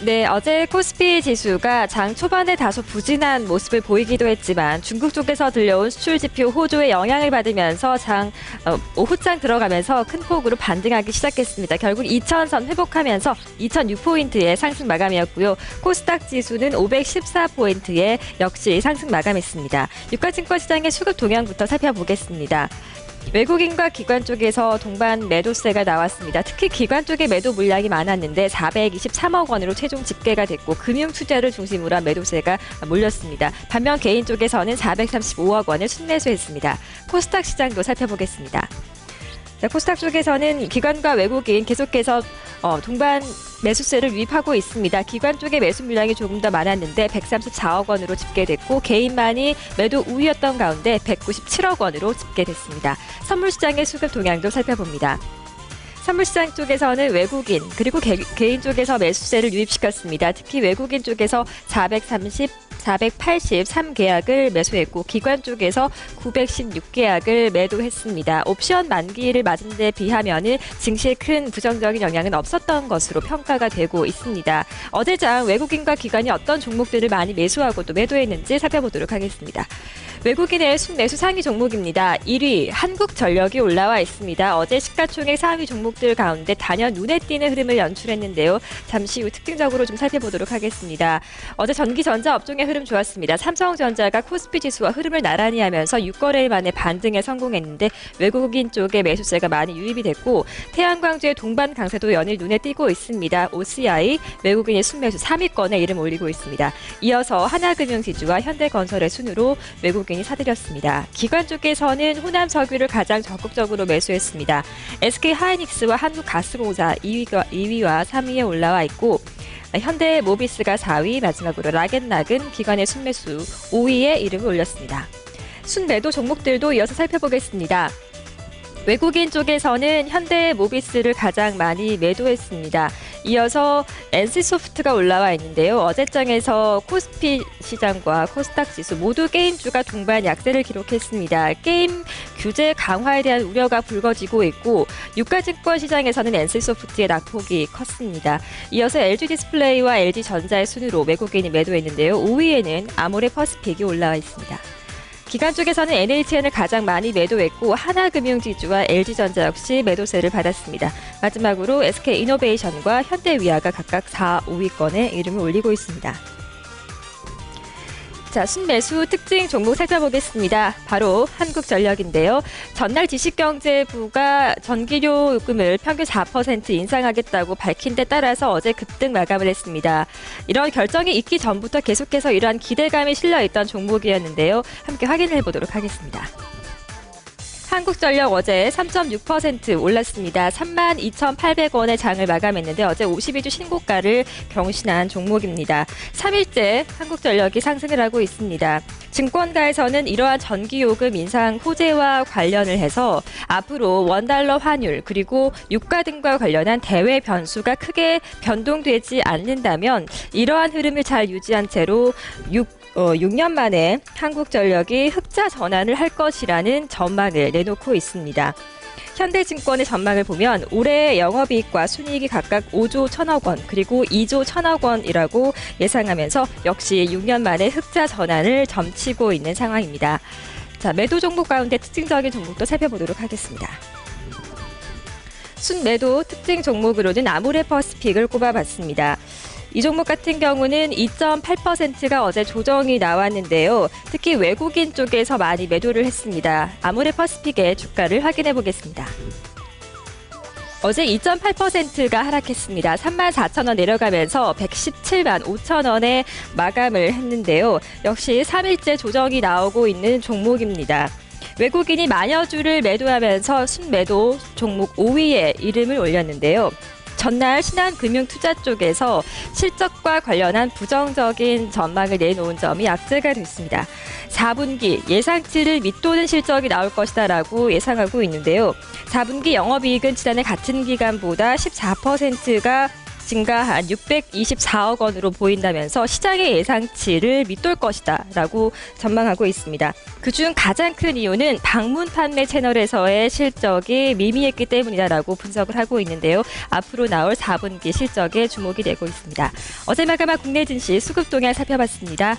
네, 어제 코스피 지수가 장 초반에 다소 부진한 모습을 보이기도 했지만 중국 쪽에서 들려온 수출 지표 호조의 영향을 받으면서 오후장 들어가면서 큰 폭으로 반등하기 시작했습니다. 결국 2,000선 회복하면서 2,006포인트의 상승 마감이었고요. 코스닥 지수는 514포인트의 역시 상승 마감했습니다. 유가증권 시장의 수급 동향부터 살펴보겠습니다. 외국인과 기관 쪽에서 동반 매도세가 나왔습니다. 특히 기관 쪽의 매도 물량이 많았는데 423억 원으로 최종 집계가 됐고 금융 투자를 중심으로 한 매도세가 몰렸습니다. 반면 개인 쪽에서는 435억 원을 순매수했습니다. 코스닥 시장도 살펴보겠습니다. 자, 코스닥 쪽에서는 기관과 외국인 계속해서 동반 매수세를 유입하고 있습니다. 기관 쪽의 매수 물량이 조금 더 많았는데 134억 원으로 집계됐고 개인만이 매도 우위였던 가운데 197억 원으로 집계됐습니다. 선물시장의 수급 동향도 살펴봅니다. 선물시장 쪽에서는 외국인 그리고 개인 쪽에서 매수세를 유입시켰습니다. 특히 외국인 쪽에서 483계약을 매수했고 기관 쪽에서 916계약을 매도했습니다. 옵션 만기를 맞은 데 비하면 증시에 큰 부정적인 영향은 없었던 것으로 평가가 되고 있습니다. 어제장 외국인과 기관이 어떤 종목들을 많이 매수하고 또 매도했는지 살펴보도록 하겠습니다. 외국인의 순매수 상위 종목입니다. 1위 한국전력이 올라와 있습니다. 어제 시가총액 상위 종목들 가운데 단연 눈에 띄는 흐름을 연출했는데요. 잠시 후 특징적으로 좀 살펴보도록 하겠습니다. 어제 전기전자 업종의 흐름 좋았습니다. 삼성전자가 코스피 지수와 흐름을 나란히 하면서 6거래일 만에 반등에 성공했는데 외국인 쪽에 매수세가 많이 유입이 됐고 태양광주의 동반 강세도 연일 눈에 띄고 있습니다. OCI 외국인의 순매수 3위권에 이름 올리고 있습니다. 이어서 하나금융지주와 현대건설의 순으로 외국인이 사들였습니다. 기관 쪽에서는 호남석유를 가장 적극적으로 매수했습니다. SK하이닉스와 한국가스공사 2위와 3위에 올라와 있고 현대모비스가 4위, 마지막으로 락앤락은 기관의 순매수 5위에 이름을 올렸습니다. 순매도 종목들도 이어서 살펴보겠습니다. 외국인 쪽에서는 현대모비스를 가장 많이 매도했습니다. 이어서 NC소프트가 올라와 있는데요. 어제장에서 코스피 시장과 코스닥 지수 모두 게임주가 동반 약세를 기록했습니다. 게임 규제 강화에 대한 우려가 불거지고 있고 유가증권 시장에서는 NC소프트의 낙폭이 컸습니다. 이어서 LG디스플레이와 LG전자의 순으로 외국인이 매도했는데요. 5위에는 아모레퍼시픽이 올라와 있습니다. 기관 쪽에서는 NHN을 가장 많이 매도했고 하나금융지주와 LG전자 역시 매도세를 받았습니다. 마지막으로 SK이노베이션과 현대위아가 각각 4, 5위권에 이름을 올리고 있습니다. 자, 순매수 특징 종목 살펴보겠습니다. 바로 한국전력인데요. 전날 지식경제부가 전기료 요금을 평균 4% 인상하겠다고 밝힌 데 따라서 어제 급등 마감을 했습니다. 이런 결정이 있기 전부터 계속해서 이러한 기대감이 실려있던 종목이었는데요. 함께 확인을 해보도록 하겠습니다. 한국전력 어제 3.6% 올랐습니다. 32,800원의 장을 마감했는데 어제 52주 신고가를 경신한 종목입니다. 3일째 한국전력이 상승을 하고 있습니다. 증권가에서는 이러한 전기요금 인상 호재와 관련을 해서 앞으로 원달러 환율 그리고 유가 등과 관련한 대외 변수가 크게 변동되지 않는다면 이러한 흐름을 잘 유지한 채로 6년 만에 한국전력이 흑자 전환을 할 것이라는 전망을 내놓고 있습니다. 현대증권의 전망을 보면 올해 영업이익과 순이익이 각각 5조 1천억 원 그리고 2조 1천억 원이라고 예상하면서 역시 6년 만에 흑자 전환을 점치고 있는 상황입니다. 자, 매도 종목 가운데 특징적인 종목도 살펴보도록 하겠습니다. 순매도 특징 종목으로는 아모레퍼시픽을 꼽아봤습니다. 이 종목 같은 경우는 2.8%가 어제 조정이 나왔는데요. 특히 외국인 쪽에서 많이 매도를 했습니다. 아모레퍼시픽의 주가를 확인해 보겠습니다. 어제 2.8%가 하락했습니다. 34,000원 내려가면서 117만 5천원에 마감을 했는데요. 역시 3일째 조정이 나오고 있는 종목입니다. 외국인이 만여주를 매도하면서 순매도 종목 5위에 이름을 올렸는데요. 전날 신한금융투자 쪽에서 실적과 관련한 부정적인 전망을 내놓은 점이 악재가 됐습니다. 4분기 예상치를 밑도는 실적이 나올 것이다라고 예상하고 있는데요. 4분기 영업이익은 지난해 같은 기간보다 14%가 증가한 624억 원으로 보인다면서 시장의 예상치를 밑돌 것이다라고 전망하고 있습니다. 그중 가장 큰 이유는 방문 판매 채널에서의 실적이 미미했기 때문이다라고 분석을 하고 있는데요. 앞으로 나올 4분기 실적에 주목이 되고 있습니다. 어제 마감한 국내 증시 수급 동향 살펴봤습니다.